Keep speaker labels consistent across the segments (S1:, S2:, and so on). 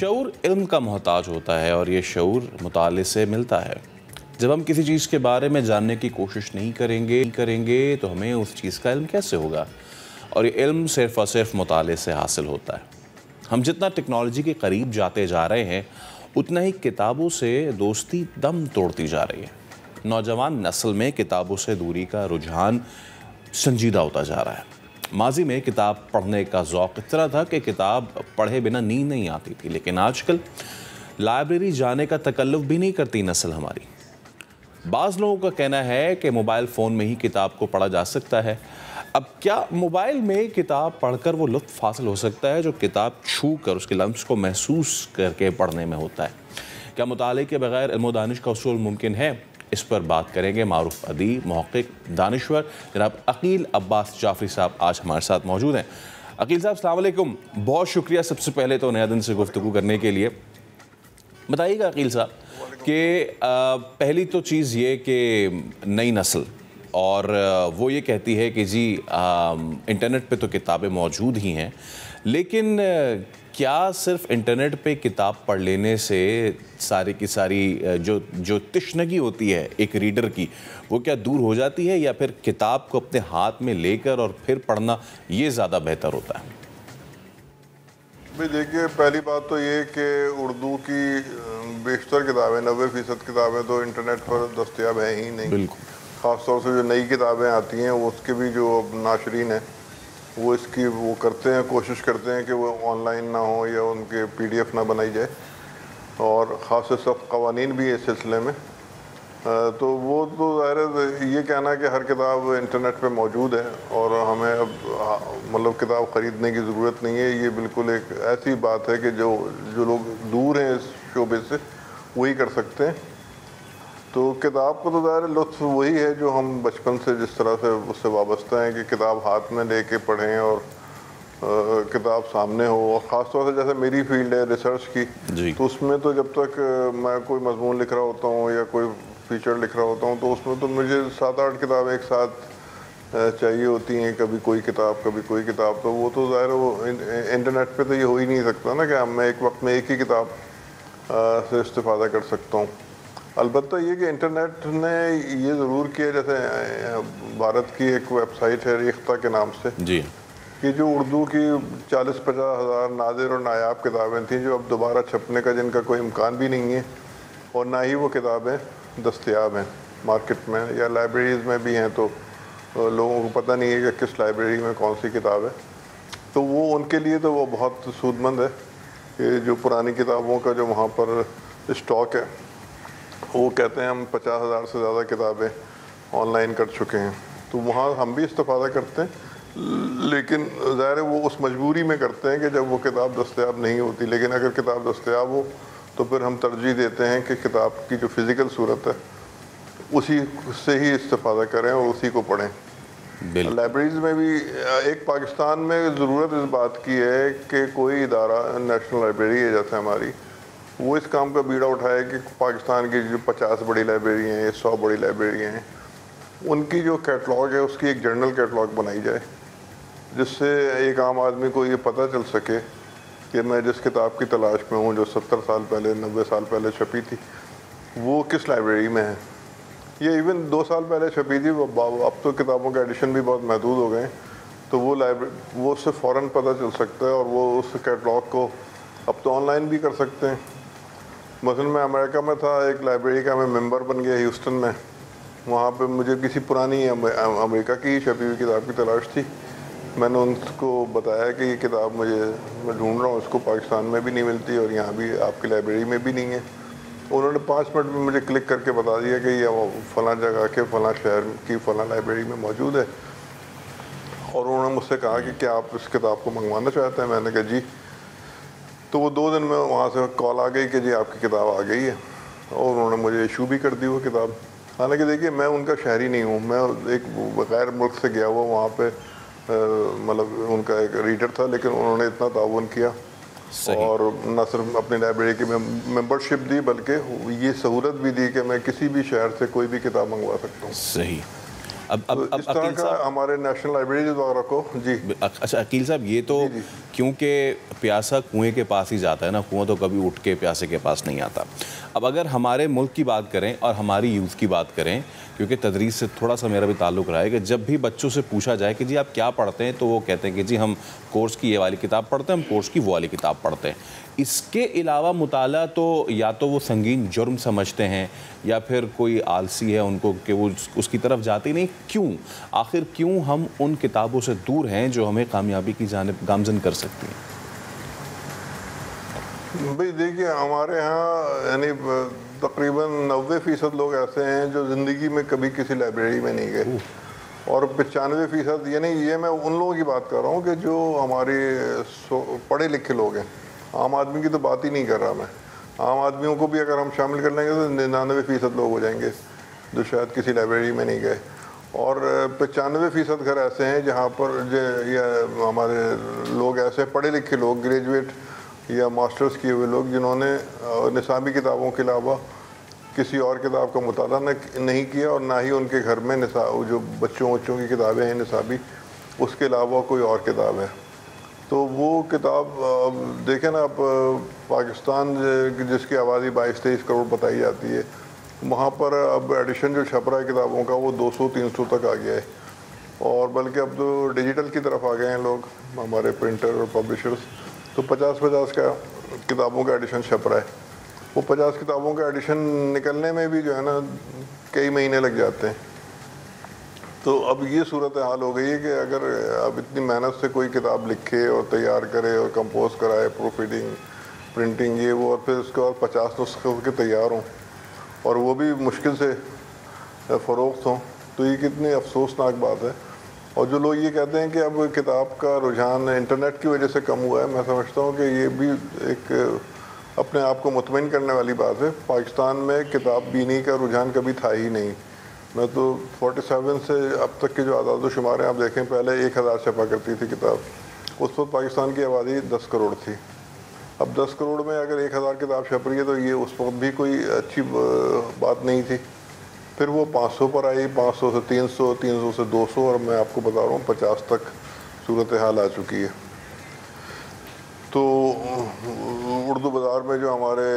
S1: شعور علم کا محتاج ہوتا ہے اور یہ شعور مطالعے سے ملتا ہے۔ جب ہم کسی چیز کے بارے میں جاننے کی کوشش نہیں کریں گے تو ہمیں اس چیز کا علم کیسے ہوگا؟ اور یہ علم صرف اور صرف مطالعے سے حاصل ہوتا ہے۔ ہم جتنا ٹیکنالوجی کے قریب جاتے جا رہے ہیں اتنا ہی کتابوں سے دوستی دم توڑتی جا رہی ہے۔ نوجوان نسل میں کتابوں سے دوری کا رجحان سنجیدہ ہوتا جا رہا ہے۔ ماضی میں کتاب پڑھنے کا ذوق اس طرح تھا کہ کتاب پڑھے بنا نیند نہیں آتی تھی، لیکن آج کل لائبریری جانے کا تکلف بھی نہیں کرتی نسل ہماری۔ بعض لوگوں کا کہنا ہے کہ موبائل فون میں ہی کتاب کو پڑھا جا سکتا ہے۔ اب کیا موبائل میں کتاب پڑھ کر وہ لطف حاصل ہو سکتا ہے جو کتاب چھو کر اس کے لمس کو محسوس کر کے پڑھنے میں ہوتا ہے؟ کیا مطالعے کے بغیر علم و دانش کا حصول ممکن ہے؟ اس پر بات کریں گے معروف ادیب، محقق، دانشور جناب عقیل عباس جعفری صاحب آج ہمارے ساتھ موجود ہیں۔ عقیل صاحب السلام علیکم، بہت شکریہ سب سے پہلے تو نیا دن سے گفتگو کرنے کے لیے۔ بتائیے گا عقیل صاحب کہ پہلی تو چیز یہ کہ نئی نسل اور وہ یہ کہتی ہے کہ جی انٹرنیٹ پہ تو کتابیں موجود ہی ہیں، لیکن کیا صرف انٹرنیٹ پہ کتاب پڑھ لینے سے ساری کی ساری جو تشنگی ہوتی ہے ایک ریڈر کی وہ کیا دور ہو جاتی ہے، یا پھر کتاب کو اپنے ہاتھ میں لے کر اور پھر پڑھنا یہ زیادہ بہتر ہوتا ہے؟
S2: بھئی دیکھیے، پہلی بات تو یہ کہ اردو کی بیشتر کتابیں 90% کتابیں تو انٹرنیٹ پر دستیاب ہیں ہی نہیں۔
S1: بالکل،
S2: خاص طور سے جو نئی کتابیں آتی ہیں وہ اس کے بھی جو ناشرین ہیں وہ اس کی وہ کرتے ہیں، کوشش کرتے ہیں کہ وہ آن لائن نہ ہوں یا ان کے PDF نہ بنائی جائے، اور خاص سے سخت قوانین بھی ہیں اس سلسلے میں۔ تو وہ تو ظاہر ہے یہ کہنا کہ ہر کتاب انٹرنیٹ پہ موجود ہے اور ہمیں اب مطلب کتاب خریدنے کی ضرورت نہیں ہے، یہ بالکل ایک ایسی بات ہے کہ جو لوگ دور ہیں اس شعبے سے وہی کر سکتے ہیں۔ تو کتاب کو تو ظاہر لطف وہی ہے جو ہم بچپن سے جس طرح سے اس سے وابستہ ہیں کہ کتاب ہاتھ میں لے کے پڑھیں اور کتاب سامنے ہو، اور خاص طور سے جیسے میری فیلڈ ہے ریسرچ کی، تو اس میں تو جب تک میں کوئی مضمون لکھ رہا ہوتا ہوں یا کوئی فیچر لکھ رہا ہوتا ہوں تو اس میں تو مجھے 7-8 کتابیں ایک ساتھ چاہیے ہوتی ہیں، کبھی کوئی کتاب کبھی کوئی کتاب۔ تو وہ تو ظاہر وہ انٹرنیٹ پہ تو یہ ہو ہی نہیں سکتا نا کہ میں ایک وقت میں ایک ہی کتاب سے استفادہ کر سکتا ہوں۔ البتہ یہ کہ انٹرنیٹ نے یہ ضرور کیا، جیسے بھارت کی ایک ویب سائٹ ہے ریختہ کے نام سے،
S1: جی،
S2: کہ جو اردو کی 40-50 ہزار نادر اور نایاب کتابیں تھیں جو اب دوبارہ چھپنے کا جن کا کوئی امکان بھی نہیں ہے، اور نہ ہی وہ کتابیں دستیاب ہیں مارکیٹ میں یا لائبریریز میں بھی ہیں، تو لوگوں کو پتہ نہیں ہے کہ کس لائبریری میں کون سی کتاب ہے۔ تو وہ ان کے لیے تو وہ بہت سود مند ہے کہ جو پرانی کتابوں کا جو وہاں پر اسٹاک ہے، وہ کہتے ہیں ہم 50,000 سے زیادہ کتابیں آن لائن کر چکے ہیں، تو وہاں ہم بھی استفادہ کرتے ہیں، لیکن ظاہر ہے وہ اس مجبوری میں کرتے ہیں کہ جب وہ کتاب دستیاب نہیں ہوتی۔ لیکن اگر کتاب دستیاب ہو تو پھر ہم ترجیح دیتے ہیں کہ کتاب کی جو فزیکل صورت ہے اسی سے ہی استفادہ کریں اور اسی کو پڑھیں۔ لائبریریز میں بھی ایک پاکستان میں ضرورت اس بات کی ہے کہ کوئی ادارہ، نیشنل لائبریری ہے جیسے ہماری، وہ اس کام کا بیڑا اٹھائے کہ پاکستان کی جو 50 بڑی لائبریری ہیں یا 100 بڑی لائبریری ہیں ان کی جو کیٹلاگ ہے اس کی ایک جرنل کیٹلاگ بنائی جائے، جس سے ایک عام آدمی کو یہ پتہ چل سکے کہ میں جس کتاب کی تلاش میں ہوں جو 70 سال پہلے 90 سال پہلے چھپی تھی وہ کس لائبریری میں ہے، یا ایون 2 سال پہلے چھپی تھی، اب تو کتابوں کے ایڈیشن بھی بہت محدود ہو گئے ہیں، تو وہ اس سے فوراً پتہ چل سکتا ہے اور وہ اس کیٹلاگ کو اب تو آن لائن بھی کر سکتے ہیں۔ مثلا میں امریکہ میں تھا، ایک لائبریری کا میں ممبر بن گیا ہیوسٹن میں، وہاں پہ مجھے کسی پرانی امریکہ کی چھپی ہوئی کتاب کی تلاش تھی۔ میں نے ان کو بتایا کہ یہ کتاب میں ڈھونڈ رہا ہوں، اس کو پاکستان میں بھی نہیں ملتی اور یہاں بھی آپ کی لائبریری میں بھی نہیں ہے۔ انہوں نے 5 منٹ میں مجھے کلک کر کے بتا دیا کہ یہ فلاں جگہ کے فلاں شہر کی فلاں لائبریری میں موجود ہے، اور انہوں نے مجھ سے کہا کہ کیا آپ اس کتاب کو منگوانا چاہتے ہیں؟ میں نے کہا جی۔ تو وہ 2 دن میں وہاں سے کال آ گئی کہ جی آپ کی کتاب آ گئی ہے، اور انہوں نے مجھے ایشو بھی کر دی وہ کتاب۔ حالانکہ دیکھیے میں ان کا شہری نہیں ہوں، میں ایک غیر ملک سے گیا ہوا وہاں پہ، مطلب ان کا ایک ریڈر تھا، لیکن انہوں نے اتنا تعاون کیا اور نہ صرف اپنی لائبریری کی ممبرشپ دی بلکہ یہ سہولت بھی دی کہ میں کسی بھی شہر سے کوئی بھی کتاب منگوا سکتا ہوں۔
S1: صحیح۔ اب
S2: اس طرح کا ہمارے نیشنل لائبریریز وغیرہ کو. جی
S1: اچھا عقیل صاحب, یہ تو کیونکہ پیاسا کنویں کے پاس ہی جاتا ہے نا, کنواں تو کبھی اٹھ کے پیاسے کے پاس نہیں آتا. اب اگر ہمارے ملک کی بات کریں اور ہماری یوتھ کی بات کریں, کیونکہ تدریس سے تھوڑا سا میرا بھی تعلق رہا ہے کہ جب بھی بچوں سے پوچھا جائے کہ جی آپ کیا پڑھتے ہیں, تو وہ کہتے ہیں کہ جی ہم کورس کی یہ والی کتاب پڑھتے ہیں, ہم کورس کی وہ والی کتاب پڑھتے ہیں. اس کے علاوہ مطالعہ تو یا تو وہ سنگین جرم سمجھتے ہیں یا پھر کوئی آلسی ہے ان کو کہ وہ اس کی طرف جاتے نہیں. کیوں آخر کیوں ہم ان کتابوں سے دور ہیں جو ہمیں کامیابی کی جانب گامزن کر سکتی ہیں؟
S2: بھائی دیکھیے, ہمارے ہاں یعنی تقریباً 90% لوگ ایسے ہیں جو زندگی میں کبھی کسی لائبریری میں نہیں گئے, اور 95%, یعنی یہ میں ان لوگوں کی بات کر رہا ہوں کہ جو ہمارے پڑھے لکھے لوگ ہیں. عام آدمی کی تو بات ہی نہیں کر رہا میں. عام آدمیوں کو بھی اگر ہم شامل کر لیں گے تو 99% لوگ ہو جائیں گے جو شاید کسی لائبریری میں نہیں گئے. اور 95% گھر ایسے ہیں جہاں پر ہمارے لوگ ایسے پڑھے لکھے لوگ, گریجویٹ یا ماسٹرز کیے ہوئے لوگ, جنہوں نے نصابی کتابوں کے علاوہ کسی اور کتاب کا مطالعہ نہیں کیا, اور نہ ہی ان کے گھر میں جو بچوں کی کتابیں ہیں نصابی, اس کے علاوہ کوئی اور کتاب ہے. تو وہ کتاب اب دیکھیں نا, اب پاکستان جس کی آبادی 22-23 کروڑ بتائی جاتی ہے, وہاں پر اب ایڈیشن جو چھپ رہا ہے کتابوں کا وہ 200-300 تک آ گیا ہے. اور بلکہ اب تو ڈیجیٹل کی طرف آ گئے ہیں لوگ, ہمارے پرنٹر اور پبلشرز. تو 50 کا کتابوں کا ایڈیشن چھپ رہا ہے. وہ 50 کتابوں کا ایڈیشن نکلنے میں بھی جو ہے نا کئی مہینے لگ جاتے ہیں. تو اب یہ صورت حال ہو گئی ہے کہ اگر اب اتنی محنت سے کوئی کتاب لکھے اور تیار کرے اور کمپوز کرائے, پروف ریڈنگ, پرنٹنگ, یہ وہ, اور پھر اس کے بعد 50 نسخے کے تیار ہوں اور وہ بھی مشکل سے فروخت ہوں, تو یہ کتنی افسوسناک بات ہے. اور جو لوگ یہ کہتے ہیں کہ اب کتاب کا رجحان انٹرنیٹ کی وجہ سے کم ہوا ہے, میں سمجھتا ہوں کہ یہ بھی ایک اپنے آپ کو مطمئن کرنے والی بات ہے. پاکستان میں کتاب بینی کا رجحان کبھی تھا ہی نہیں. میں تو 47 سے اب تک کے جو اعداد و شمار ہیں آپ دیکھیں, پہلے 1000 چھپا کرتی تھی کتاب. اس وقت پاکستان کی آبادی 10 کروڑ تھی. اب 10 کروڑ میں اگر 1000 کتاب چھپ رہی ہے تو یہ اس وقت بھی کوئی اچھی بات نہیں تھی. پھر وہ 500 پر آئی, 500 سے 300, 300 سے 200, اور میں آپ کو بتا رہا ہوں 50 تک صورتحال آ چکی ہے. تو اردو بازار میں جو ہمارے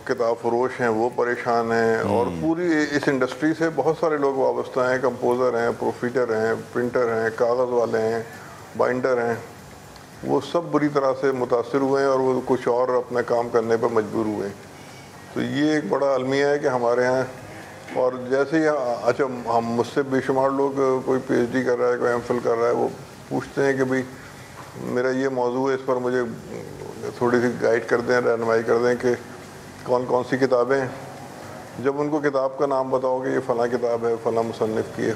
S2: کتاب فروش ہیں وہ پریشان ہیں, اور پوری اس انڈسٹری سے بہت سارے لوگ وابستہ ہیں. کمپوزر ہیں, پروف ریڈر ہیں, پرنٹر ہیں, کاغذ والے ہیں, بائنڈر ہیں, وہ سب بری طرح سے متاثر ہوئے ہیں اور وہ کچھ اور اپنا کام کرنے پر مجبور ہوئے ہیں. تو یہ ایک بڑا المیہ ہے کہ ہمارے ہاں, اور جیسے ہی اچھا ہم مجھ سے بے شمار لوگ, کوئی پی ایچ ڈی کر رہا ہے, کوئی ایم فل کر رہا ہے, وہ پوچھتے ہیں کہ بھئی میرا یہ موضوع ہے, اس پر مجھے تھوڑی سی گائیڈ کر دیں, رہنمائی کر دیں کہ کون کون سی کتابیں ہیں. جب ان کو کتاب کا نام بتاؤ کہ یہ فلاں کتاب ہے, فلاں مصنف کی ہے,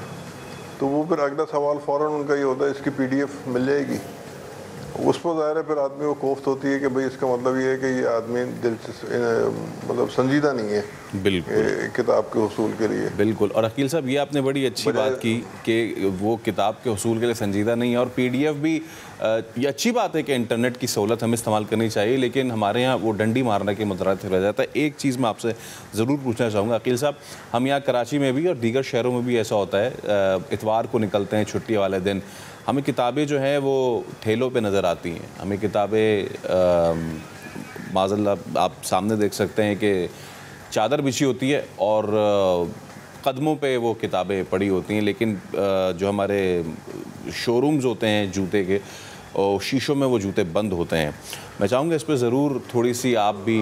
S2: تو وہ پھر اگلا سوال فوراً ان کا یہ ہوتا ہے اس کی پی ڈی ایف مل جائے گی. اس پر ظاہر ہے پھر آدمی کو کوفت ہوتی ہے کہ بھئی اس کا مطلب یہ ہے کہ یہ آدمی مطلب سنجیدہ نہیں ہے بالکل کتاب کے حصول کے لیے.
S1: بالکل. اور عقیل صاحب یہ آپ نے بڑی اچھی بات کی کہ وہ کتاب کے حصول کے لیے سنجیدہ نہیں ہے, اور پی ڈی ایف بھی یہ اچھی بات ہے کہ انٹرنیٹ کی سہولت ہمیں استعمال کرنی چاہیے, لیکن ہمارے یہاں وہ ڈنڈی مارنے کے مترادف رہ جاتا ہے. ایک چیز میں آپ سے ضرور پوچھنا چاہوں گا عقیل صاحب, ہم یہاں کراچی میں بھی اور دیگر شہروں میں بھی ایسا ہوتا ہے, اتوار کو نکلتے ہیں چھٹی والے دن, ہمیں کتابیں جو ہیں وہ ٹھیلوں پہ نظر آتی ہیں. ہمیں کتابیں معاذ اللہ آپ سامنے دیکھ سکتے ہیں کہ چادر بچھی ہوتی ہے اور قدموں پہ وہ کتابیں پڑی ہوتی ہیں, لیکن جو ہمارے شو رومز ہوتے ہیں جوتے کے, شیشوں میں وہ جوتے بند ہوتے ہیں. میں چاہوں گا اس پہ ضرور تھوڑی سی آپ بھی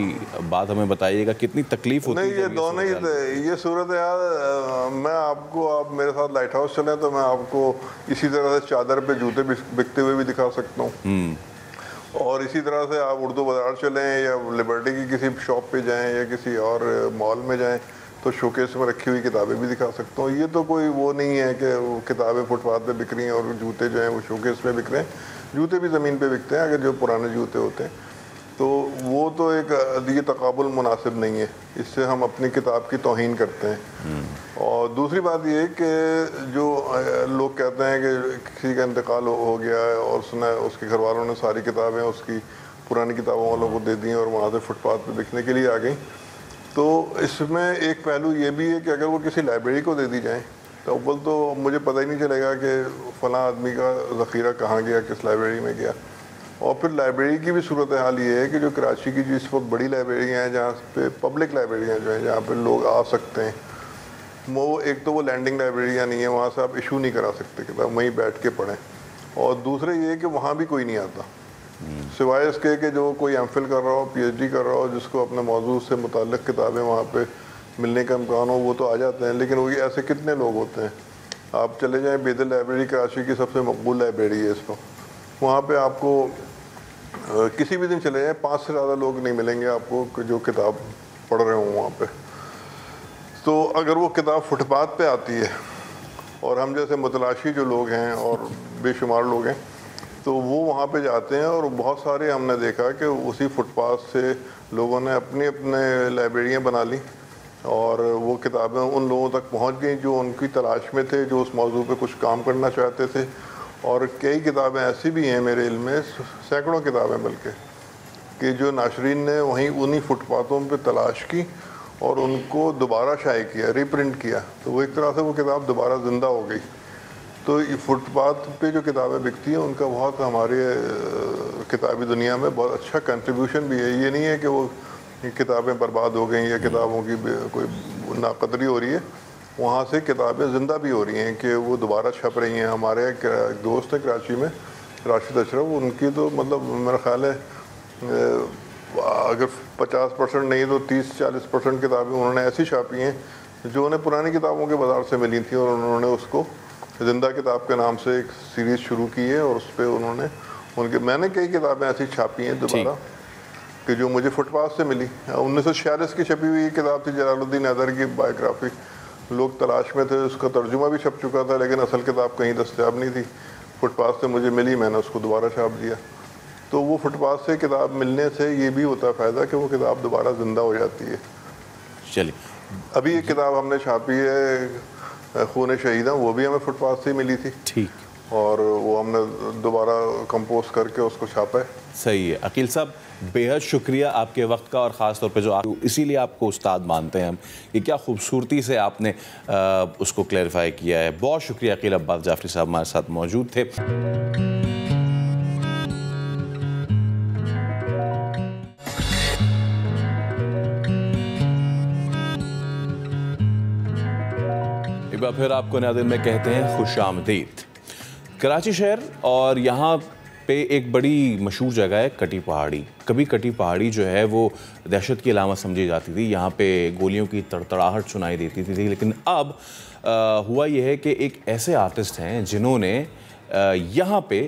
S1: بات ہمیں بتائیے گا, کتنی تکلیف ہوتی ہے.
S2: نہیں, یہ دونوں ہی یہ صورت ہے. میں آپ میرے ساتھ لائٹ ہاؤس چلیں تو میں آپ کو اسی طرح سے چادر پہ جوتے بکتے ہوئے بھی دکھا سکتا ہوں, اور اسی طرح سے آپ اردو بازار چلیں یا لبرٹی کی کسی شاپ پہ جائیں یا کسی اور مال میں جائیں تو شوکیس میں رکھی ہوئی کتابیں بھی دکھا سکتا ہوں. یہ تو کوئی وہ نہیں ہے کہ وہ کتابیں فٹ پاتھ پہ بک رہی ہیں اور جوتے جو ہیں وہ شوکیس میں بک رہے ہیں. جوتے بھی زمین پہ بکتے ہیں اگر جو پرانے جوتے ہوتے ہیں, تو وہ تو ایک یہ تقابل مناسب نہیں ہے. اس سے ہم اپنی کتاب کی توہین کرتے ہیں. اور دوسری بات یہ ہے کہ جو لوگ کہتے ہیں کہ کسی کا انتقال ہو گیا ہے اور اس کے گھر والوں نے ساری کتابیں اس کی پرانی کتابوں والوں کو دے دیں اور وہاں سے فٹ پاتھ پہ بکنے کے لیے آ گئیں, تو اس میں ایک پہلو یہ بھی ہے کہ اگر وہ کسی لائبریری کو دے دی جائیں تو اول تو مجھے پتہ ہی نہیں چلے گا کہ فلاں آدمی کا ذخیرہ کہاں گیا، کس لائبریری میں گیا. اور پھر لائبریری کی بھی صورتحال یہ ہے کہ جو کراچی کی جو اس وقت بڑی لائبریریاں ہیں، جہاں پہ پبلک لائبریریاں جو ہیں جہاں پہ لوگ آ سکتے ہیں، وہ ایک تو وہ لینڈنگ لائبریریاں نہیں ہیں، وہاں سے آپ ایشو نہیں کرا سکتے کتاب، وہیں بیٹھ کے پڑھیں. اور دوسرے یہ کہ وہاں بھی کوئی نہیں آتا سوائے اس کے کہ جو کوئی ایم فل کر رہا ہو، پی ایچ ڈی کر رہا ہو، جس کو اپنے موضوع سے متعلق کتابیں وہاں پہ ملنے کا امکان ہو، وہ تو آ جاتے ہیں. لیکن وہ ایسے کتنے لوگ ہوتے ہیں. آپ چلے جائیں بیدل لائبریری، کراچی کی سب سے مقبول لائبریری ہے اس کو، وہاں پہ آپ کو کسی بھی دن چلے جائیں 5 سے زیادہ لوگ نہیں ملیں گے آپ کو جو کتاب پڑھ رہے ہوں وہاں پہ. تو اگر وہ کتاب فٹ پاتھ پہ آتی ہے اور ہم جیسے متلاشی جو لوگ ہیں اور بے شمار لوگ ہیں تو وہ وہاں پہ جاتے ہیں، اور بہت سارے ہم نے دیکھا کہ اسی فٹ پاتھ سے لوگوں نے اپنے لائبریریاں بنا لی اور وہ کتابیں ان لوگوں تک پہنچ گئیں جو ان کی تلاش میں تھے، جو اس موضوع پہ کچھ کام کرنا چاہتے تھے. اور کئی کتابیں ایسی بھی ہیں میرے علم میں، سینکڑوں کتابیں بلکہ، کہ جو ناشرین نے وہیں انہی فٹ پاتھوں پہ تلاش کی اور ان کو دوبارہ شائع کیا، ری پرنٹ کیا. تو وہ ایک طرح سے وہ کتاب دوبارہ زندہ ہو گئی. تو یہ فٹ پاتھ پہ جو کتابیں بکتی ہیں ان کا بہت ہمارے کتابی دنیا میں بہت اچھا کنٹریبیوشن بھی ہے. یہ نہیں ہے کہ وہ کتابیں برباد ہو گئیں یا کتابوں کی کوئی ناقدری ہو رہی ہے، وہاں سے کتابیں زندہ بھی ہو رہی ہیں کہ وہ دوبارہ چھپ رہی ہیں. ہمارے ایک دوست ہیں کراچی میں، راشد اشرف، ان کی تو مطلب میرا خیال ہے اگر 50% نہیں تو 30-40% کتابیں انہوں نے ایسی چھاپی ہیں جو انہیں پرانی کتابوں کے بازار سے ملی تھیں، اور انہوں نے اس کو زندہ کتاب کے نام سے ایک سیریز شروع کی ہے. اور اس پہ انہوں نے میں نے کئی کتابیں ایسی چھاپی ہیں دوبارہ کہ جو مجھے فٹ پاتھ سے ملی. 1946 کی چھپی ہوئی کتاب تھی جلال الدین حیدر کی بایوگرافی، لوگ تلاش میں تھے، اس کا ترجمہ بھی چھپ چکا تھا لیکن اصل کتاب کہیں دستیاب نہیں تھی. فٹ پاتھ سے مجھے ملی، میں نے اس کو دوبارہ چھاپ دیا. تو وہ فٹ پاتھ سے کتاب ملنے سے یہ بھی ہوتا ہے فائدہ کہ وہ کتاب دوبارہ زندہ ہو جاتی ہے.
S1: چلیے
S2: ابھی ایک کتاب ہم نے چھاپی ہے خون شہیداں، وہ بھی ہمیں فٹ پاتھ سے ملی تھی.
S1: ٹھیک.
S2: اور وہ ہم نے دوبارہ کمپوز کر کے اس کو چھاپا ہے.
S1: صحیح ہے. عقیل صاحب بے حد شکریہ آپ کے وقت کا، اور خاص طور پہ جو اسی لیے آپ کو استاد مانتے ہیں ہم، کہ کیا خوبصورتی سے آپ نے اس کو کلیریفائی کیا ہے. بہت شکریہ. عقیل عباس جعفری صاحب ہمارے ساتھ موجود تھے. ایک بار پھر آپ کو ناظرین میں کہتے ہیں خوش آمدید. کراچی شہر اور یہاں پہ ایک بڑی مشہور جگہ ہے کٹی پہاڑی. کبھی کٹی پہاڑی جو ہے وہ دہشت کی علامت سمجھی جاتی تھی، یہاں پہ گولیوں کی تڑتڑاہٹ سنائی دیتی تھی. لیکن اب ہوا یہ ہے کہ ایک ایسے آرٹسٹ ہیں جنہوں نے یہاں پہ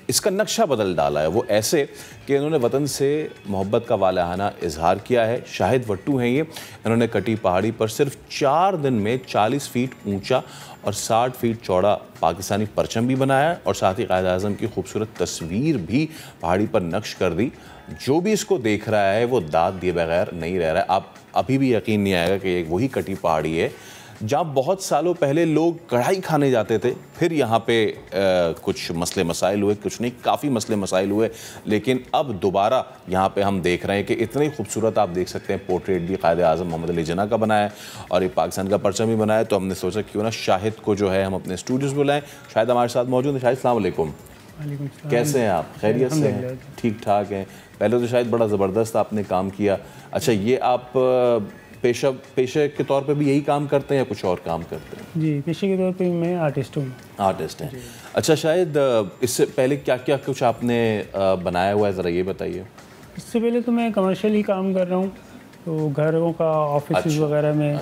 S1: اس کا نقشہ بدل ڈالا ہے. وہ ایسے کہ انہوں نے وطن سے محبت کا والہانہ اظہار کیا ہے. شاہد وٹو ہیں یہ. انہوں نے کٹی پہاڑی پر صرف 4 دن میں 40 فیٹ اونچا اور 60 فیٹ چوڑا پاکستانی پرچم بھی بنایا، اور ساتھ ہی قائد اعظم کی خوبصورت تصویر بھی پہاڑی پر نقش کر دی. جو بھی اس کو دیکھ رہا ہے وہ داد دیے بغیر نہیں رہ رہا ہے. آپ ابھی بھی یقین نہیں آئے گا کہ یہ وہی کٹی پہاڑی ہے جہاں بہت سالوں پہلے لوگ کڑھائی کھانے جاتے تھے. پھر یہاں پہ کچھ مسئلے مسائل ہوئے، کچھ نہیں کافی مسئلے مسائل ہوئے، لیکن اب دوبارہ یہاں پہ ہم دیکھ رہے ہیں کہ اتنی خوبصورت آپ دیکھ سکتے ہیں پورٹریٹ بھی قائد اعظم محمد علی جناح کا بنایا ہے اور ایک پاکستان کا پرچم بھی بنایا ہے. تو ہم نے سوچا کیوں نہ شاہد کو جو ہے ہم اپنے اسٹوڈیوز بلائیں. شاہد ہمارے ساتھ موجود ہیں. شاہد السلام علیکم.
S3: وعلیکم السلام.
S1: کیسے ہیں آپ؟ خیریت سے ہیں؟ ٹھیک ٹھاک ہیں. پہلے تو شاید بڑا زبردست آپ نے کام کیا. اچھا یہ آپ پیشے کے طور پہ بھی یہی کام کرتے ہیں یا کچھ اور کام کرتے ہیں؟
S3: جی پیشے کے طور پہ میں آرٹسٹ ہوں.
S1: آرٹسٹ ہیں. اچھا شاید اس سے پہلے کیا کیا کچھ آپ نے بنایا ہوا ہے، ذرا یہ بتائیے.
S3: اس سے پہلے تو میں کمرشل ہی کام کر رہا ہوں، تو گھروں کا آفسز وغیرہ میں،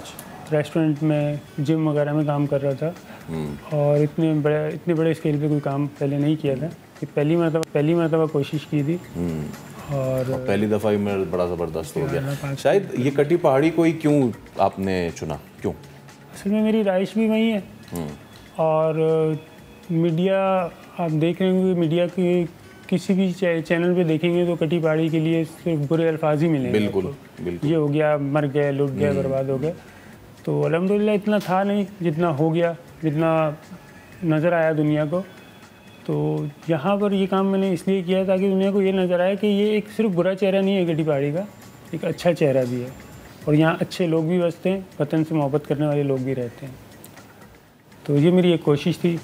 S3: ریسٹورنٹ میں، جم وغیرہ میں کام کر رہا تھا. اور اتنے بڑے اسکیل پہ کوئی کام پہلے نہیں کیا تھا. پہلی مرتبہ کوشش کی تھی اور
S1: پہلی دفعہ ہی میرا بڑا زبردست ہو گیا. شاید یہ کٹی پہاڑی کو ہی کیوں آپ نے چنا، کیوں؟
S3: اصل میں میری رہائش بھی وہیں ہے، اور میڈیا آپ دیکھ رہے ہیں کہ میڈیا کے کسی بھی چینل پہ دیکھیں گے تو کٹی پہاڑی کے لیے صرف برے الفاظ ہی ملیں گے.
S1: بالکل
S3: یہ ہو گیا، مر گئے، لٹ گئے، برباد ہو گئے. تو الحمدللہ اتنا تھا نہیں جتنا ہو گیا، جتنا نظر آیا دنیا کو. تو یہاں پر یہ کام میں نے اس لیے کیا تاکہ دنیا کو یہ نظر آئے کہ یہ ایک صرف برا چہرہ نہیں ہے کٹی پہاڑی کا، ایک اچھا چہرہ بھی ہے، اور یہاں اچھے لوگ بھی بستے ہیں، وطن سے محبت کرنے والے لوگ بھی رہتے ہیں. تو یہ میری ایک کوشش تھی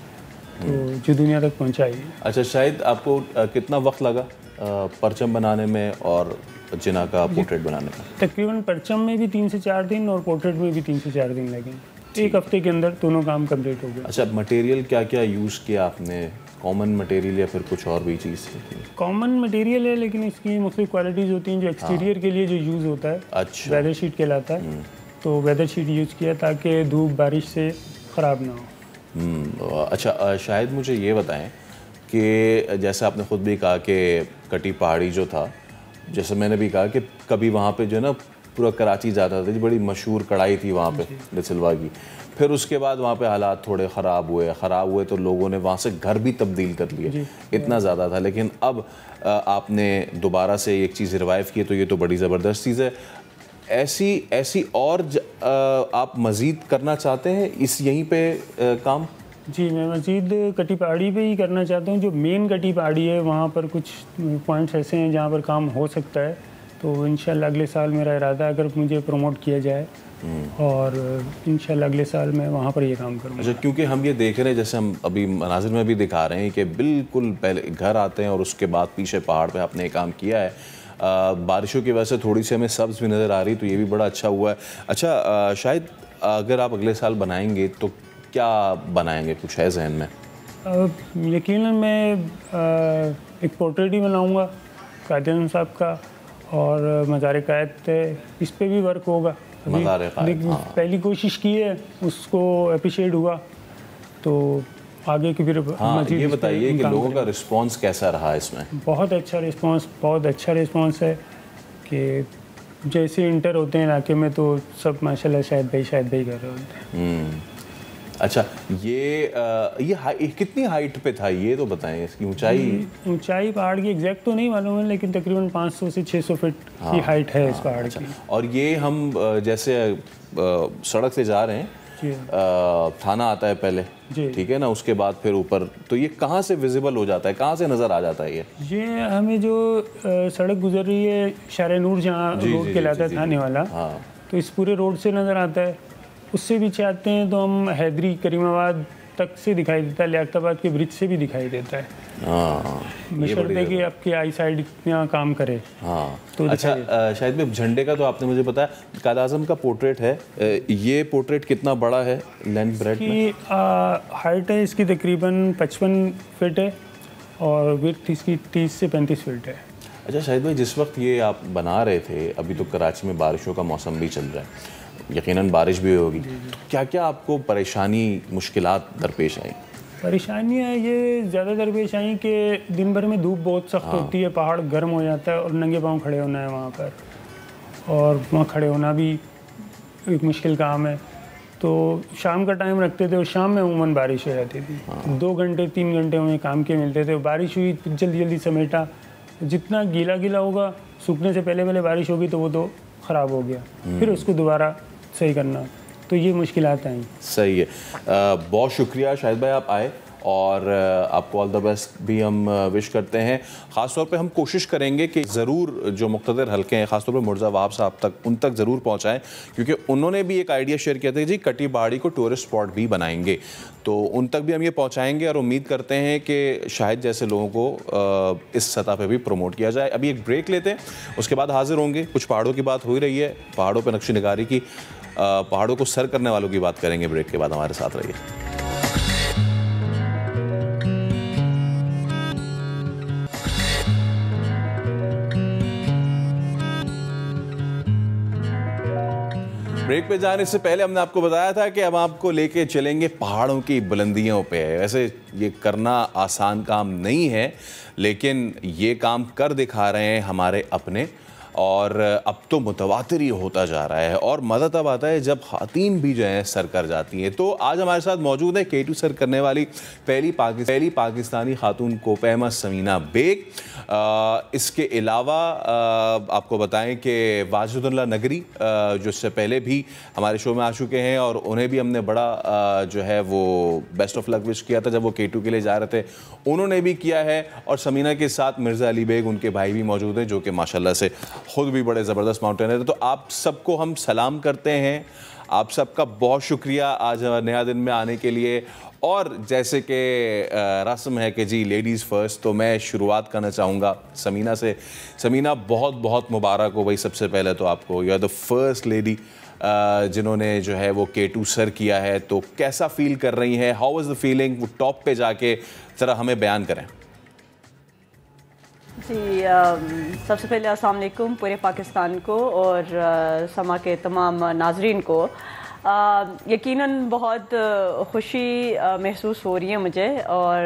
S3: تو جو دنیا تک پہنچائی.
S1: اچھا شاہد آپ کو کتنا وقت لگا پرچم بنانے میں اور جنا کا پورٹریٹ بنانے میں؟
S3: تقریباً پرچم میں بھی 3 سے 4 دن اور پورٹریٹ میں بھی 3 سے 4 دن لگے. 1 ہفتے کے اندر دونوں کام کمپلیٹ ہو گیا.
S1: اچھا مٹیریل کیا کیا یوز کیا آپ نے؟ کامن مٹیریل یا پھر کچھ اور بھی چیز؟
S3: کامن مٹیریل ہے لیکن اس کی مختلف کوالٹیز ہوتی ہیں. جو ایکسٹیریئر کے لیے جو یوز ہوتا ہے
S1: اچھا
S3: ویدر شیٹ کہلاتا ہے, تو ویدر شیٹ یوز کیا تاکہ دھوپ بارش سے خراب نہ ہو.
S1: اچھا شاید مجھے یہ بتائیں کہ جیسے آپ نے خود بھی کہا کہ کٹی پہاڑی جو تھا, جیسے میں نے بھی کہا کہ کبھی وہاں پہ جو ہے نا پورا کراچی جاتا تھا, بڑی مشہور کڑھائی تھی وہاں پہ دسلوا کی. پھر اس کے بعد وہاں پہ حالات تھوڑے خراب ہوئے تو لوگوں نے وہاں سے گھر بھی تبدیل کر لیے, اتنا زیادہ تھا. لیکن اب آپ نے دوبارہ سے ایک چیز ریوائیو کی تو یہ تو بڑی زبردست چیز ہے. ایسی اور آپ مزید کرنا چاہتے ہیں اس یہیں پہ کام؟
S3: جی میں مزید کٹی پہاڑی پہ ہی کرنا چاہتا ہوں. جو مین کٹی پہاڑی ہے وہاں پر کچھ پوائنٹس ایسے ہیں جہاں پر کام ہو سکتا ہے, تو انشاءاللہ اگلے سال میرا ارادہ ہے اگر مجھے پروموٹ کیا جائے اور انشاءاللہ اگلے سال میں وہاں پر یہ کام کروں.
S1: اچھا کیونکہ ہم یہ دیکھ رہے ہیں جیسے ہم ابھی مناظر میں بھی دکھا رہے ہیں کہ بالکل پہلے گھر آتے ہیں اور اس کے بعد پیچھے پہاڑ پہ آپ نے کام کیا ہے. بارشوں کی وجہ سے تھوڑی سی ہمیں سبز بھی نظر آ رہی, تو یہ بھی بڑا اچھا ہوا ہے. اچھا شاید اگر آپ اگلے سال بنائیں گے تو کیا بنائیں گے, کچھ ہے ذہن میں؟
S3: یقیناً میں ایک پورٹریٹ ہی بناؤں گا قائد اعظم صاحب کا, اور مزار قائد اس پہ بھی ورک ہوگا. پہلی کوشش کی ہے, اس کو اپریشیٹ ہوا, تو آگے کی پھر
S1: مزید. یہ بتائیے کہ لوگوں کا رسپانس کیسا رہا اس میں؟
S3: بہت اچھا رسپانس ہے کہ جیسے انٹر ہوتے ہیں علاقے میں تو سب ماشاءاللہ شاہد بھائی کر رہے ہوتے ہیں.
S1: اچھا یہ کتنی ہائٹ پہ تھا یہ تو بتائیں, اس کی
S3: اونچائی پہاڑ کی ایگزیکٹ تو نہیں معلوم ہے لیکن تقریباً 500 سے 600 فٹ کی ہائٹ ہے اس پہاڑ کی.
S1: اور یہ ہم جیسے سڑک سے جا رہے ہیں, تھانہ آتا ہے پہلے, ٹھیک ہے نا, اس کے بعد پھر اوپر, تو یہ کہاں سے ویزیبل ہو جاتا ہے, کہاں سے نظر آ جاتا ہے
S3: یہ ہمیں جو سڑک گزر رہی ہے شارع نور جہاں روڈ کہلاتا ہے تھانے والا, تو اس پورے روڈ سے نظر آتا ہے. اس سے بھی چاہتے ہیں تو ہم حیدری کریم آباد تک سے دکھائی دیتا ہے, لیاقت آباد کے برج سے بھی دکھائی دیتا ہے, بشرطے کہ آپ کی آئی سائڈ اتنا کام کرے.
S1: اچھا شاید میں جھنڈے کا تو آپ نے مجھے بتایا قائد اعظم کا پورٹریٹ ہے, یہ پورٹریٹ کتنا بڑا ہے لینتھ بریڈ میں؟
S3: ہائٹ ہے اس کی تقریباً 55 فٹ ہے اور ویڈتھ اس کی 30 سے 35 فٹ ہے.
S1: اچھا شاہد بھائی جس وقت یہ آپ بنا رہے تھے, ابھی تو کراچی میں بارشوں کا موسم بھی چل رہا ہے, یقیناً بارش بھی ہوگی, کیا کیا آپ کو پریشانی مشکلات درپیش آئیں؟
S3: پریشانیاں یہ زیادہ درپیش آئیں کہ دن بھر میں دھوپ بہت سخت ہوتی ہے, پہاڑ گرم ہو جاتا ہے اور ننگے پاؤں کھڑے ہونا ہے وہاں پر, اور وہاں کھڑے ہونا بھی ایک مشکل کام ہے. تو شام کا ٹائم رکھتے تھے اور شام میں عموماً بارش ہو جاتی تھی, 2 گھنٹے 3 گھنٹے ہمیں کام کے ملتے تھے. بارش ہوئی جلدی سمیٹا, جتنا گیلا ہوگا سوکھنے سے پہلے بارش ہوگی تو وہ تو خراب ہو گیا, پھر اس کو دوبارہ صحیح کرنا, تو یہ مشکلات آئیں.
S1: صحیح ہے, بہت شکریہ شاہد بھائی آپ آئے, اور آپ کو آل دا بیسٹ بھی ہم وش کرتے ہیں. خاص طور پہ ہم کوشش کریں گے کہ ضرور جو مقتدر حلقے ہیں, خاص طور پہ مرزا وہاب صاحب تک, ان تک ضرور پہنچائیں, کیونکہ انہوں نے بھی ایک آئیڈیا شیئر کیا تھا کہ جی کٹی پہاڑی کو ٹورسٹ اسپاٹ بھی بنائیں گے, تو ان تک بھی ہم یہ پہنچائیں گے اور امید کرتے ہیں کہ شاید جیسے لوگوں کو اس سطح پہ بھی پروموٹ کیا جائے. ابھی ایک بریک لیتے ہیں, اس کے بعد حاضر ہوں گے. کچھ پہاڑوں کی بات ہو رہی ہے, پہاڑوں پہ نقشی نگاری کی, پہاڑوں کو سر کرنے والوں کی بات کریں گے. بریک کے بعد ہمارے ساتھ رہیے. بریک پہ جانے سے پہلے ہم نے آپ کو بتایا تھا کہ ہم آپ کو لے کے چلیں گے پہاڑوں کی بلندیوں پہ. ویسے یہ کرنا آسان کام نہیں ہے, لیکن یہ کام کر دکھا رہے ہیں ہمارے اپنے, اور اب تو متواتر ہی ہوتا جا رہا ہے. اور مزہ تب آتا ہے جب خواتین بھی جو ہیں سر کر جاتی ہیں. تو آج ہمارے ساتھ موجود ہے K2 سر کرنے والی پہلی پاکستانی خاتون کوپہمہ سمینہ بیگ. اس کے علاوہ آپ کو بتائیں کہ واجد اللہ نگری جو اس سے پہلے بھی ہمارے شو میں آ چکے ہیں, اور انہیں بھی ہم نے بڑا جو ہے وہ بیسٹ آف لک وش کیا تھا جب وہ K2 کے لیے جا رہے تھے, انہوں نے بھی کیا ہے. اور سمینہ کے ساتھ مرزا علی بیگ, ان کے بھائی بھی موجود ہیں, جو کہ ماشاءاللہ سے خود بھی بڑے زبردست ماؤنٹینر ہیں. تو آپ سب کو ہم سلام کرتے ہیں. آپ سب کا بہت شکریہ آج نیا دن میں آنے کے لیے. اور جیسے کہ رسم ہے کہ جی لیڈیز فرسٹ, تو میں شروعات کرنا چاہوں گا سمینہ سے. سمینہ بہت بہت مبارک ہو بھائی. سب سے پہلے تو آپ کو you are the first lady جنہوں نے جو ہے وہ K2 سر کیا ہے, تو کیسا فیل کر رہی ہیں؟ How was the feeling? وہ ٹاپ پہ جا کے ذرا ہمیں بیان کریں.
S4: جی سب سے پہلے السلام علیکم پورے پاکستان کو اور سما کے تمام ناظرین کو. یقیناً بہت خوشی محسوس ہو رہی ہے مجھے, اور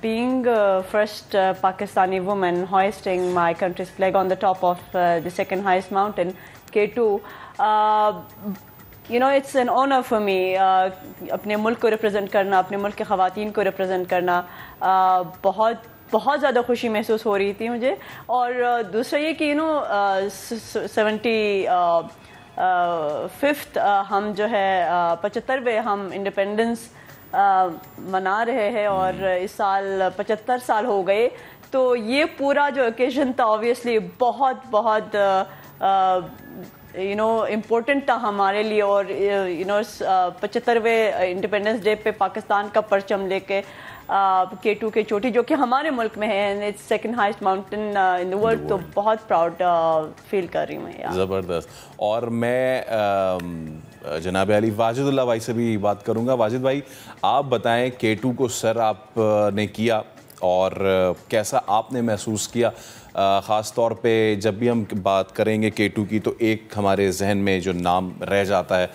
S4: being first Pakistani woman hoisting my country's flag on the top of the second highest mountain, K2, you know, it's an honor for me. اپنے ملک کو ریپرزینٹ کرنا, اپنے ملک کے خواتین کو ریپرزینٹ کرنا, بہت زیادہ خوشی محسوس ہو رہی تھی مجھے. اور دوسرا یہ کہ 75th ہم جو ہے 75ویں ہم انڈیپینڈنس منا رہے ہیں, اور اس سال 75 سال ہو گئے. تو یہ پورا جو اوکیزن تھا اوبویسلی بہت امپورٹنٹ تھا ہمارے لیے. اور 75ویں انڈیپینڈنس ڈے پہ پاکستان کا پرچم لے کے K2 کی چوٹی جو کہ ہمارے ملک میں ہے, and it's second highest mountain in the world, تو بہت پراؤڈ فیل کر رہی ہوں میں.
S1: زبردست. اور میں جناب علی واجد اللہ بھائی سے بھی بات کروں گا. واجد بھائی آپ بتائیں, K2 کو سر آپ نے کیا اور کیسا آپ نے محسوس کیا؟ خاص طور پہ جب بھی ہم بات کریں گے K2 کی تو ایک ہمارے ذہن میں جو نام رہ جاتا ہے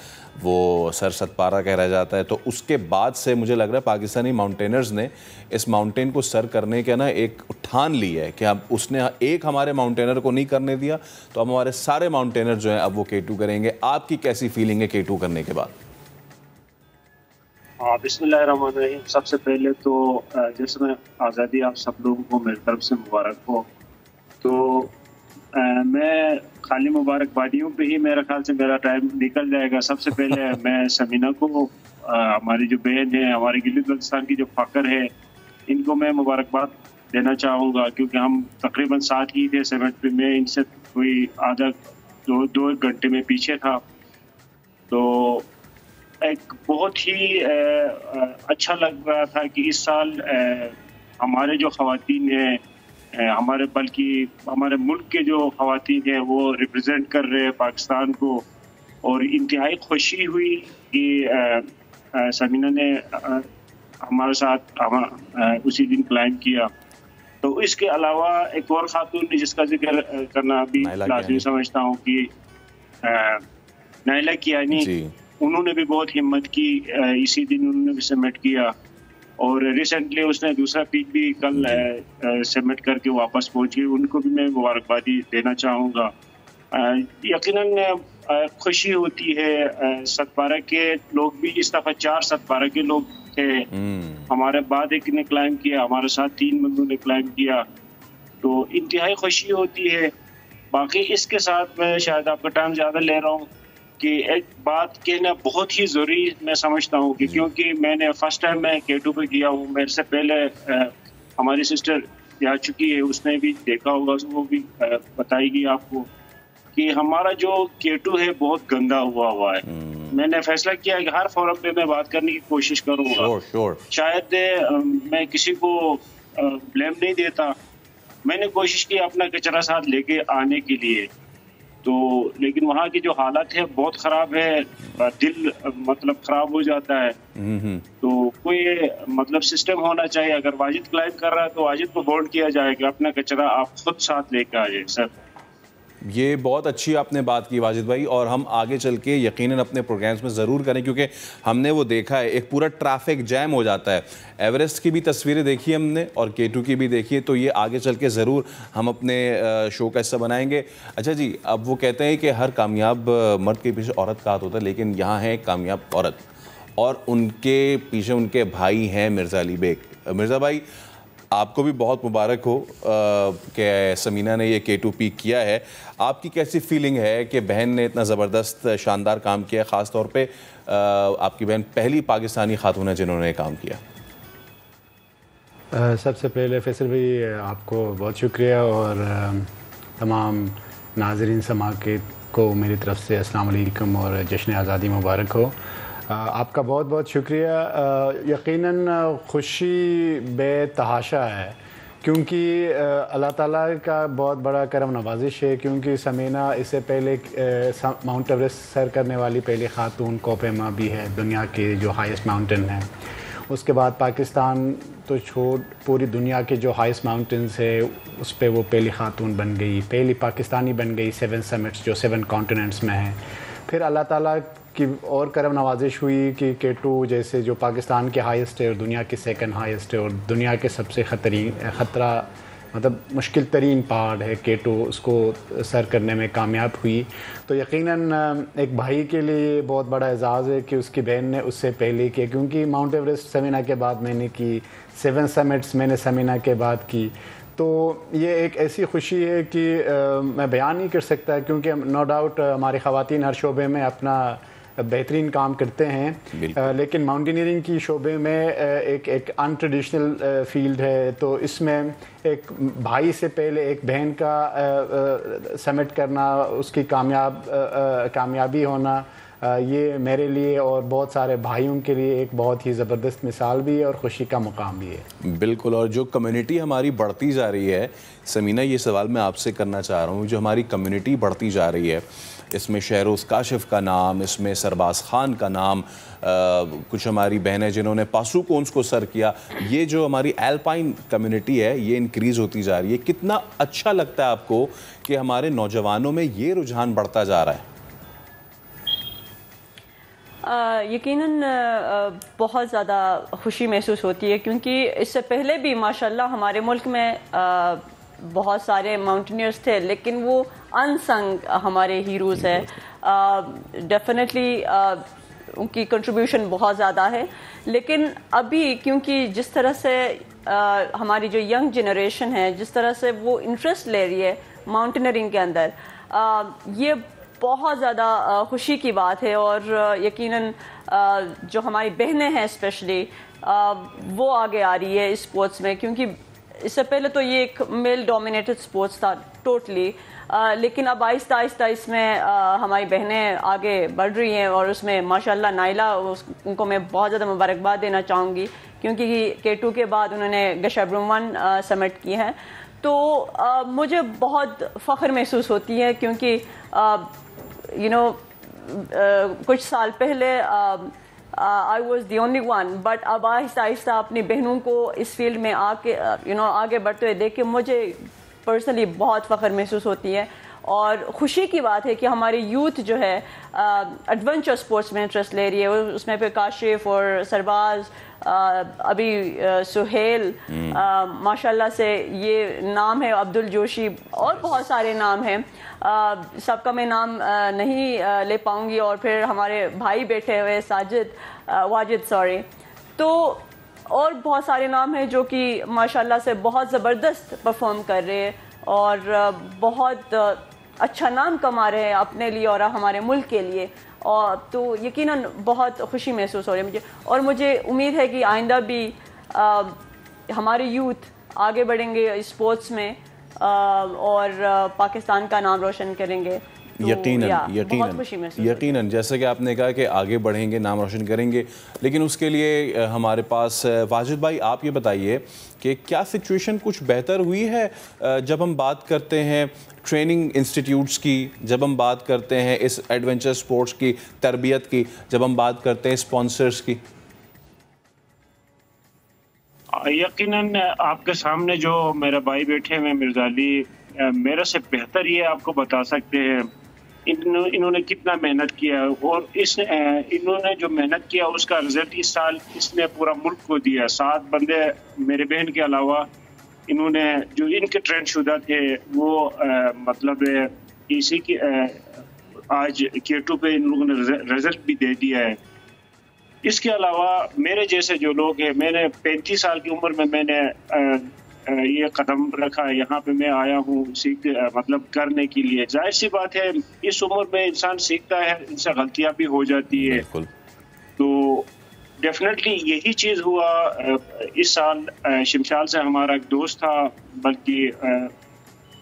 S1: وہ سر ستپارہ کا رہ جاتا ہے. تو اس کے بعد سے مجھے لگ رہا ہے پاکستانی ماؤنٹینرز نے اس ماؤنٹین کو سر کرنے کا ایک ٹھان لی ہے کہ اب اس نے ایک ہمارے ماؤنٹینر کو نہیں کرنے دیا, تو اب ہمارے سارے ماؤنٹینر جو ہیں اب وہ K2 کریں گے. آپ کی کیسی فیلنگ ہے K2 کرنے کے بعد؟
S5: بسم اللہ الرحمن الرحیم. سب سے پہلے تو جیسے میں آزادی آپ سب لوگوں کو میری طرف سے مبارک ہو. تو میں خالی مبارکبادیوں پہ ہی میرا خیال سے میرا ٹائم نکل جائے گا. سب سے پہلے میں سمینہ کو, ہماری جو بہن ہے, ہماری گلگت بلتستان کی جو فخر ہے, ان کو میں مبارکباد دینا چاہوں گا, کیونکہ ہم تقریباً ساتھ ہی تھے 70 میں. ان سے کوئی آدھا دو گھنٹے میں پیچھے تھا. تو ایک بہت ہی اچھا لگ رہا تھا کہ اس سال ہمارے جو خواتین ہیں, بلکہ ہمارے ملک کے جو خواتین ہیں وہ ریپرزینٹ کر رہے ہیں پاکستان کو. اور انتہائی خوشی ہوئی کہ سمینہ نے ہمارے ساتھ اسی دن کلائم کیا. تو اس کے علاوہ ایک اور خاتون نے جس کا ذکر کرنا بھی لازمی سمجھتا ہوں کہ نائلہ کیانی, انہوں نے بھی بہت ہمت کی. اسی دن انہوں نے بھی سبمٹ کیا, اور ریسنٹلی اس نے دوسرا پیک بھی کل سبمٹ کر کے واپس پہنچ گئی. ان کو بھی میں مبارکبادی دینا چاہوں گا. یقیناً خوشی ہوتی ہے. ستپارہ کے لوگ بھی اس دفعہ 4 ستپارہ کے لوگ تھے. ہمارے بعد ایک نے کلائم کیا, ہمارے ساتھ 3 بندوں نے کلائم کیا. تو انتہائی خوشی ہوتی ہے. باقی اس کے ساتھ میں شاید آپ کا ٹائم زیادہ لے رہا ہوں کہ ایک بات کہنا بہت ہی ضروری میں سمجھتا ہوں کہ کیونکہ میں نے فرسٹ ٹائم میں K2 پہ کیا ہوں. میرے سے پہلے ہماری سسٹر جا چکی ہے, اس نے بھی دیکھا ہوگا, وہ بھی بتائے گی آپ کو کہ ہمارا جو K2 ہے بہت گندا ہوا ہے. میں نے فیصلہ کیا کہ ہر فورم پہ میں بات کرنے کی کوشش کروں گا. شاید میں کسی کو بلیم نہیں دیتا. میں نے کوشش کی اپنا کچرا ساتھ لے کے آنے کے لیے, تو لیکن وہاں کی جو حالت ہے بہت خراب ہے. دل مطلب خراب ہو جاتا ہے. تو کوئی مطلب سسٹم ہونا چاہیے. اگر واجد کلائم کر رہا ہے تو واجد کو بورڈ کیا جائے کہ اپنا کچرا آپ خود ساتھ لے کے آئیے. سر
S1: یہ بہت اچھی آپ نے بات کی واجد بھائی, اور ہم آگے چل کے یقیناً اپنے پروگرامز میں ضرور کریں, کیونکہ ہم نے وہ دیکھا ہے ایک پورا ٹریفک جیم ہو جاتا ہے. ایوریسٹ کی بھی تصویریں دیکھی ہم نے اور K2 کی بھی دیکھی ہے, تو یہ آگے چل کے ضرور ہم اپنے شو کا حصہ بنائیں گے. اچھا جی, اب وہ کہتے ہیں کہ ہر کامیاب مرد کے پیچھے عورت کا ہاتھ ہوتا ہے, لیکن یہاں ہے ایک کامیاب عورت اور ان کے پیچھے ان کے بھائی ہیں مرزا علی بیگ. مرزا بھائی آپ کو بھی بہت مبارک ہو کہ سمینہ نے یہ K2 پیک کیا ہے. آپ کی کیسی فیلنگ ہے کہ بہن نے اتنا زبردست شاندار کام کیا, خاص طور پہ آپ کی بہن پہلی پاکستانی خاتون ہے جنہوں نے کام کیا؟
S6: سب سے پہلے فیصل بھائی آپ کو بہت شکریہ, اور تمام ناظرین سما کے کو میری طرف سے السلام علیکم اور جشن آزادی مبارک ہو. آپ کا بہت بہت شکریہ. یقیناً خوشی بے تحاشا ہے کیونکہ اللہ تعالیٰ کا بہت بڑا کرم نوازش ہے, کیونکہ ثمینہ اس سے پہلے ماؤنٹ ایوریسٹ سر کرنے والی پہلی خاتون کوپیما بھی ہے, دنیا کے جو ہائیسٹ ماؤنٹین ہے. اس کے بعد پاکستان تو چھوڑ پوری دنیا کے جو ہائیسٹ ماؤنٹینز ہے اس پہ وہ پہلی خاتون بن گئی, پہلی پاکستانی بن گئی 7 سمٹس جو 7 کانٹیننٹس میں ہیں. پھر اللہ تعالیٰ کی اور کرم نوازش ہوئی کہ K2 جیسے جو پاکستان کے ہائیسٹ ہے اور دنیا کے سیکنڈ ہائیسٹ ہے اور دنیا کے سب سے خطرہ مطلب مشکل ترین پہاڑ ہے K2, اس کو سر کرنے میں کامیاب ہوئی. تو یقیناً ایک بھائی کے لیے بہت بڑا اعزاز ہے کہ اس کی بہن نے اس سے پہلے کیا, کیونکہ ماؤنٹ ایوریسٹ ثمینہ کے بعد میں نے کی, 7 سمٹس میں نے ثمینہ کے بعد کی. تو یہ ایک ایسی خوشی ہے کہ میں بیان نہیں کر سکتا, کیونکہ نو ڈاؤٹ ہماری خواتین ہر شعبے میں اپنا بہترین کام کرتے ہیں, لیکن ماؤنٹینئرنگ کی شعبے میں ایک ان ٹریڈیشنل فیلڈ ہے. تو اس میں ایک بھائی سے پہلے ایک بہن کا سمٹ کرنا, اس کی کامیابی ہونا, یہ میرے لیے اور بہت سارے بھائیوں کے لیے ایک بہت ہی زبردست مثال بھی ہے اور خوشی کا مقام بھی ہے.
S1: بالکل. اور جو کمیونٹی ہماری بڑھتی جا رہی ہے ثمینہ, یہ سوال میں آپ سے کرنا چاہ رہا ہوں, جو ہماری کمیونٹی بڑھتی جا رہی ہے, اس میں شہروز کاشف کا نام, اس میں سرباز خان کا نام, کچھ ہماری بہنیں جنہوں نے پاسو کونس کو سر کیا, یہ جو ہماری ایلپائن کمیونٹی ہے یہ انکریز ہوتی جا رہی ہے. کتنا اچھا لگتا ہے آپ کو کہ ہمارے نوجوانوں میں یہ رجحان بڑھتا جا رہا ہے؟
S4: یقیناً بہت زیادہ خوشی محسوس ہوتی ہے, کیونکہ اس سے پہلے بھی ماشاءاللہ ہمارے ملک میں بہت سارے ماؤنٹینئرز تھے, لیکن وہ ان سنگ ہمارے ہیروز ہیں. ڈیفینیٹلی ان کی کنٹریبیوشن بہت زیادہ ہے, لیکن ابھی کیونکہ جس طرح سے ہماری جو ینگ جنریشن ہے, جس طرح سے وہ انٹرسٹ لے رہی ہے ماؤنٹینئرنگ کے اندر, یہ بہت زیادہ خوشی کی بات ہے. اور یقیناً جو ہماری بہنیں ہیں اسپیشلی, وہ آگے آ رہی ہے اس اسپورٹس میں, کیونکہ اس سے پہلے تو یہ ایک میل ڈومینیٹڈ اسپورٹس تھا ٹوٹلی, لیکن اب آہستہ آہستہ اس میں ہماری بہنیں آگے بڑھ رہی ہیں. اور اس میں ماشاءاللہ نائلہ, ان کو میں بہت زیادہ مبارکباد دینا چاہوں گی, کیونکہ K2 کے بعد انہوں نے گشابرم 1 سمٹ کی ہے. تو مجھے بہت فخر محسوس ہوتی ہے, کیونکہ کچھ سال پہلے I was the only one, but اب آہستہ آہستہ اپنی بہنوں کو اس فیلڈ میں آگے بڑھتے ہوئے دیکھ کے مجھے پرسنلی بہت فخر محسوس ہوتی ہے. اور خوشی کی بات ہے کہ ہماری یوتھ جو ہے ایڈونچر اسپورٹس میں انٹرسٹ لے رہی ہے. اس میں پھر کاشف اور سرباز, ابھی سہیل, ماشاءاللہ سے یہ نام ہے, عبد الجوشی, اور بہت سارے نام ہیں, سب کا میں نام نہیں لے پاؤں گی. اور پھر ہمارے بھائی بیٹھے ہوئے واجد, تو اور بہت سارے نام ہیں جو کہ ماشاءاللہ سے بہت زبردست پرفارم کر رہے ہیں اور بہت اچھا نام کما رہے ہیں اپنے لیے اور ہمارے ملک کے لیے. اور تو یقیناً بہت خوشی محسوس ہو رہی ہے مجھے, اور مجھے امید ہے کہ آئندہ بھی ہمارے یوتھ آگے بڑھیں گے اسپورٹس میں اور پاکستان کا نام روشن کریں گے.
S1: یقیناً جیسا کہ آپ نے کہا کہ آگے بڑھیں گے, نام روشن کریں گے, لیکن اس کے لیے ہمارے پاس واجد بھائی آپ یہ بتائیے کہ کیا سچویشن کچھ بہتر ہوئی ہے جب ہم بات کرتے ہیں ٹریننگ انسٹیٹیوٹس کی, جب ہم بات کرتے ہیں اس ایڈونچر سپورٹس کی تربیت کی, جب ہم بات کرتے ہیں اسپانسرز کی؟
S5: یقیناً آپ کے سامنے جو میرے بھائی بیٹھے ہوئے مرزا علی, میرے سے بہتر یہ آپ کو بتا سکتے ہیں انہوں نے کتنا محنت کیا, اور انہوں نے جو محنت کیا اس کا رزلٹ اس سال اس نے پورا ملک کو دیا. 7 بندے میرے بہن کے علاوہ انہوں نے جو ان کے ٹرینڈ شدہ تھے وہ مطلب اسی کی آج K2 پہ ان لوگوں نے رزلٹ بھی دے دیا ہے. اس کے علاوہ میرے جیسے جو لوگ ہیں, میں نے 35 سال کی عمر میں نے یہ قدم رکھا, یہاں پہ میں آیا ہوں مطلب کرنے کے لیے. ظاہر سی بات ہے اس عمر میں انسان سیکھتا ہے, ان سے غلطیاں بھی ہو جاتی ہے. تو ڈیفینیٹلی یہی چیز ہوا اس سال. شمشال سے ہمارا ایک دوست تھا, بلکہ